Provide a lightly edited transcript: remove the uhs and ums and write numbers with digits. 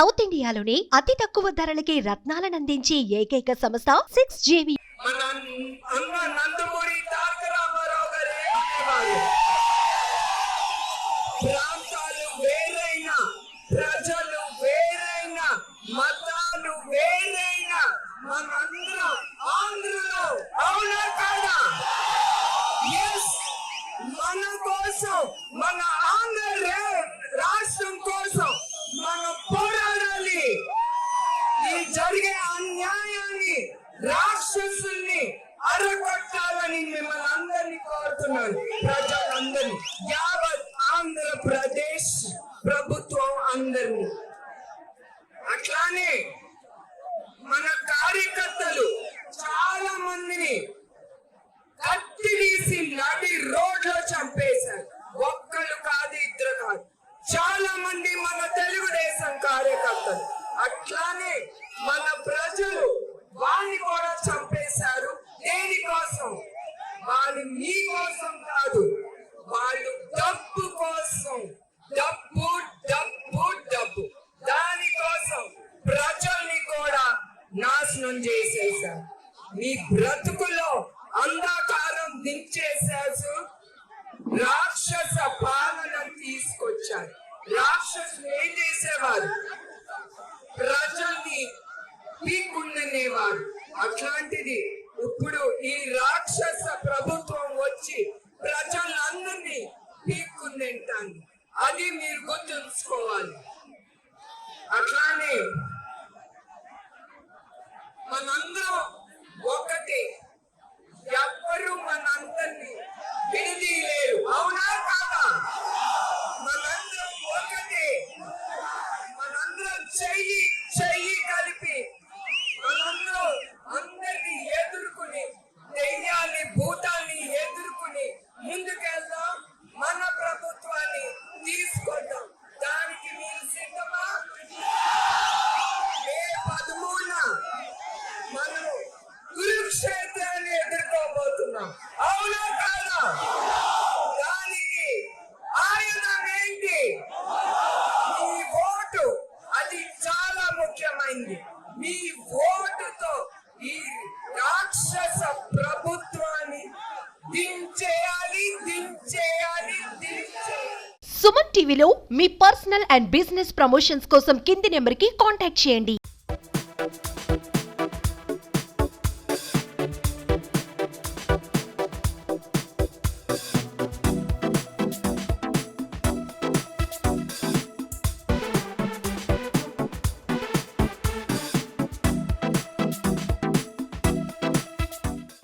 South ఇండియాలోని అతి తక్కువ ధరలకి రత్నాలనందించే ఏకైక సంస్థ 6JV. నందమూరి తారక రామారావు గారు ఏమనేవారు? ప్రాంతాలు వేరైనా, ప్రజలు వేరైనా, మతాలు వేరైనా, మనందరం ఆంధ్రలో, అవునా కాదా? మన కోసం, మన ఆంధ్ర రాష్ట్రం కోసం మనం పోరాడాలి. ఈ జరిగే అన్యాయాన్ని, రాక్షసుల్ని అరగొట్టాలని మిమ్మల్ని అందరినీ కోరుతున్నాను. ప్రజలందరినీ, యావత్ ఆంధ్రప్రదేశ్ ప్రభుత్వం అందరినీ. అట్లానే మన కార్యకర్తలు చాలా మందిని కత్తిరీసి నడి రోడ్లో చంపేశారు. ఒక్కరు కాదు, ఇద్దరు కాదు, చాలా మంది మన తెలుగుదేశం కార్యకర్తలు. అట్లానే మన ప్రజలు వాళ్ళని కూడా చంపేశారు. దేనికోసం? వాళ్ళు మీ కోసం కాదు, వాళ్ళు డబ్బు కోసం. డబ్బు డబ్బు డబ్బు, దానికోసం ప్రజల్ని కూడా నాశనం చేసేశారు. మీ బ్రతుకులో అంధకారం దించేశారు. రాక్షస పాలన తీసుకొచ్చారు. రాక్షసులు ఏం చేసేవారు? ప్రజల్ని పీక్కుండనేవారు. అట్లాంటిది ఇప్పుడు ఈ రాక్షస ప్రభుత్వం వచ్చి ప్రజలందరినీ పీక్కుందంటాను. అది మీరు గుర్తుంచుకోవాలి. అట్లానే మనందరం ఒకటి, ఎవ్వరూ మనందరినీ విడదీయలేరు, అవునా కాదా? మనందరం ఒకటి, మనందరం చెయ్యి చెయ్యి కలిపి మనందరం అందరినీ ఎదుర్కొని, దెయ్యాన్ని భూతాన్ని ఎదుర్కొని ముందుకెళ్దాం. మన ప్రభుత్వాన్ని తీసుకొద్దాం. దానికి మీరు సిద్ధమా? మే 13న మనం కురుక్షేత్రాన్ని ఎదుర్కోబోతున్నాం, అవునా కాదా? దానికి ఆయుధం ఏంటి? మీ ఓటు. అది చాలా ముఖ్యమైనది. మీ ఓటుతో ఈ రాక్షస ప్రభుత్వాన్ని దించేయాలి, దించేయాలి, దించేయాలి. సుమన్ టీవీలో మీ పర్సనల్ అండ్ బిజినెస్ ప్రమోషన్స్ కోసం కింది నెంబర్కి కాంటాక్ట్ చేయండి.